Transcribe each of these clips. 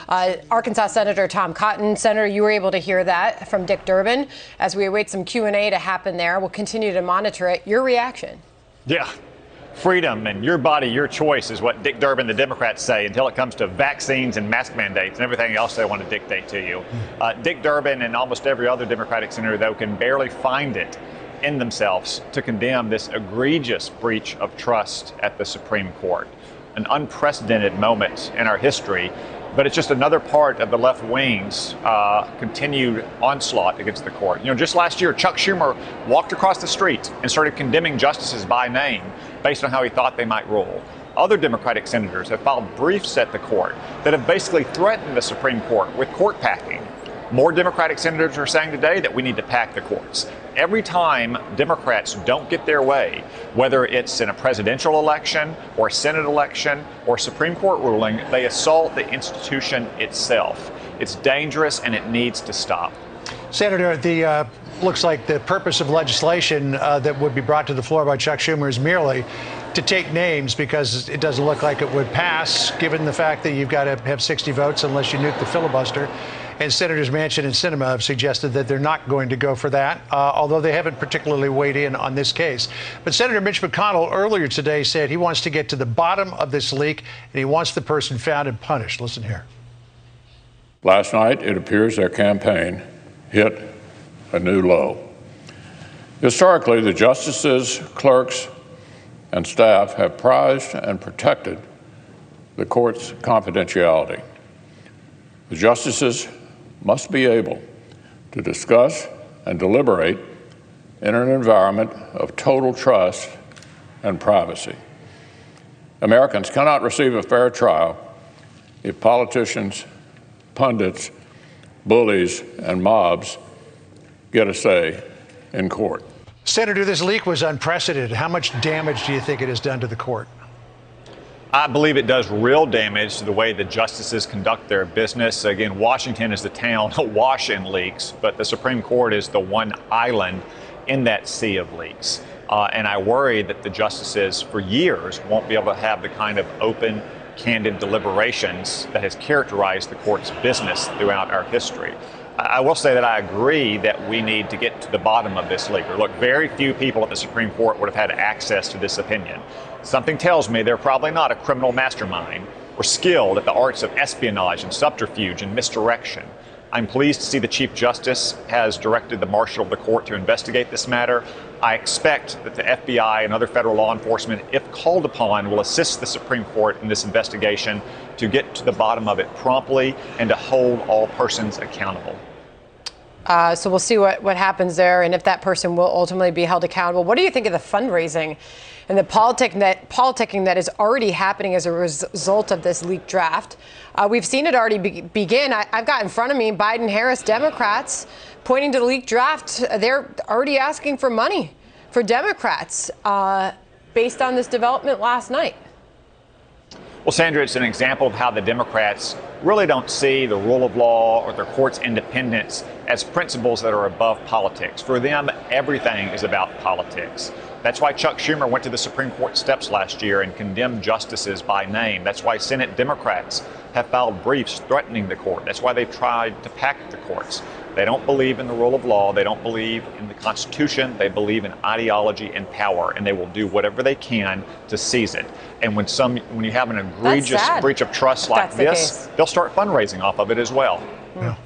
Arkansas Senator Tom Cotton. Senator, you were able to hear that from Dick Durbin. As we await some Q&A to happen there, we'll continue to monitor it. Your reaction? Yeah. Freedom and your body, your choice is what Dick Durbin, the Democrats, say until it comes to vaccines and mask mandates and everything else they want to dictate to you. Dick Durbin and almost every other Democratic senator, though, can barely find it in themselves to condemn this egregious breach of trust at the Supreme Court. An unprecedented moment in our history, but it's just another part of the left wing's continued onslaught against the court. You know, just last year, Chuck Schumer walked across the street and started condemning justices by name based on how he thought they might rule. Other Democratic senators have filed briefs at the court that have basically threatened the Supreme Court with court packing. More Democratic senators are saying today that we need to pack the courts. Every time Democrats don't get their way, whether it's in a presidential election or a Senate election or Supreme Court ruling, they assault the institution itself. It's dangerous and it needs to stop. Senator, looks like the purpose of legislation that would be brought to the floor by Chuck Schumer is merely to take names, because it doesn't look like it would pass, given the fact that you've got to have 60 votes unless you nuke the filibuster. And Senators Manchin and Sinema have suggested that they're not going to go for that, although they haven't particularly weighed in on this case. But Senator Mitch McConnell earlier today said he wants to get to the bottom of this leak, and he wants the person found and punished. Listen here. Last night, it appears their campaign hit a new low. Historically, the justices, clerks, and staff have prized and protected the court's confidentiality. The justices must be able to discuss and deliberate in an environment of total trust and privacy. Americans cannot receive a fair trial if politicians, pundits, bullies, and mobs get a say in court. Senator, this leak was unprecedented. How much damage do you think it has done to the court? I believe it does real damage to the way the justices conduct their business. Again, Washington is the town awash in leaks, but the Supreme Court is the one island in that sea of leaks. And I worry that the justices for years won't be able to have the kind of open, candid deliberations that has characterized the court's business throughout our history. I will say that I agree that we need to get to the bottom of this leak. Look, very few people at the Supreme Court would have had access to this opinion. Something tells me they're probably not a criminal mastermind or skilled at the arts of espionage and subterfuge and misdirection. I'm pleased to see the Chief Justice has directed the Marshal of the Court to investigate this matter. I expect that the FBI and other federal law enforcement, if called upon, will assist the Supreme Court in this investigation to get to the bottom of it promptly and to hold all persons accountable. So we'll see what happens there and if that person will ultimately be held accountable. What do you think of the fundraising and the politicking that is already happening as a result of this leaked draft? We've seen it already begin. I've got in front of me Biden-Harris Democrats pointing to the leaked draft. They're already asking for money for Democrats based on this development last night. Well, Sandra, it's an example of how the Democrats really don't see the rule of law or their court's independence as principles that are above politics. For them, everything is about politics. That's why Chuck Schumer went to the Supreme Court steps last year and condemned justices by name. That's why Senate Democrats have filed briefs threatening the court. That's why they've tried to pack the courts. They don't believe in the rule of law. They don't believe in the Constitution. They believe in ideology and power, and they will do whatever they can to seize it. And when you have an egregious breach of trust like this, they'll start fundraising off of it as well. Yeah.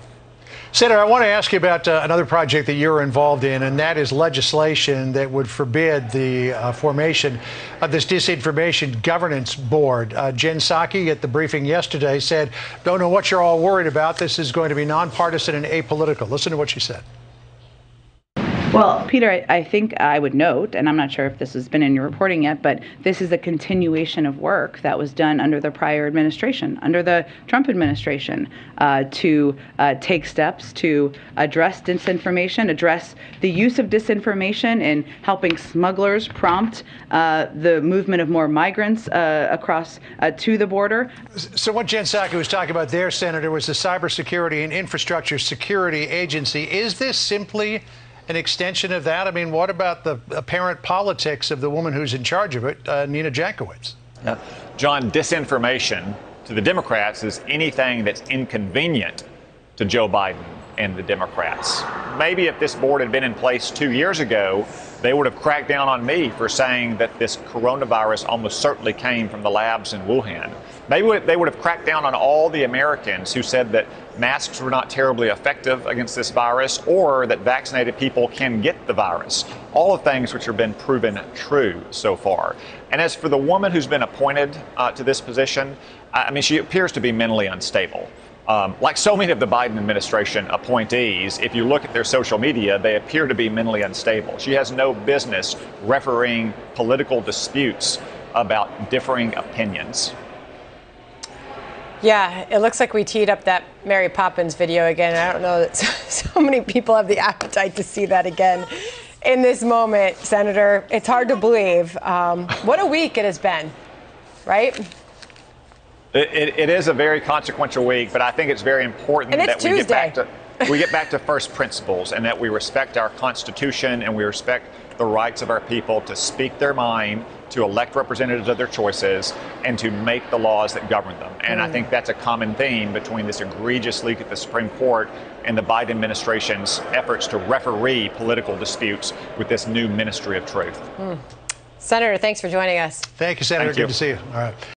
Senator, I want to ask you about another project that you're involved in, and that is legislation that would forbid the formation of this disinformation governance board. Jen Psaki at the briefing yesterday said, don't know what you're all worried about. This is going to be nonpartisan and apolitical. Listen to what she said. Well, Peter, I think I would note, and I'm not sure if this has been in your reporting yet, but this is a continuation of work that was done under the prior administration, under the Trump administration, to take steps to address disinformation, address the use of disinformation in helping smugglers prompt the movement of more migrants across to the border. So what Jen Psaki was talking about there, Senator, was the Cybersecurity and Infrastructure Security Agency. Is this simply an extension of that? I mean, what about the apparent politics of the woman who's in charge of it, Nina Jankowicz? John, disinformation, to to the Democrats is anything that's inconvenient to Joe Biden and the Democrats. Maybe if this board had been in place 2 years ago, they would have cracked down on me for saying that this coronavirus almost certainly came from the labs in Wuhan. Maybe they would have cracked down on all the Americans who said that masks were not terribly effective against this virus, or that vaccinated people can get the virus. All of things which have been proven true so far. And as for the woman who's been appointed to this position, I mean, she appears to be mentally unstable. Like so many of the Biden administration appointees, if you look at their social media, they appear to be mentally unstable. She has no business refereeing political disputes about differing opinions. Yeah, it looks like we teed up that Mary Poppins video again. I don't know that so many people have the appetite to see that again in this moment, Senator. It's hard to believe. What a week it has been, right? It is a very consequential week, but I think it's very important that we get back to first principles, and that we respect our Constitution and we respect the rights of our people to speak their mind, to elect representatives of their choices, and to make the laws that govern them. And I think that's a common theme between this egregious leak at the Supreme Court and the Biden administration's efforts to referee political disputes with this new Ministry of Truth. Senator, thanks for joining us. Thank you, Senator. Thank you. Good to see you. All right.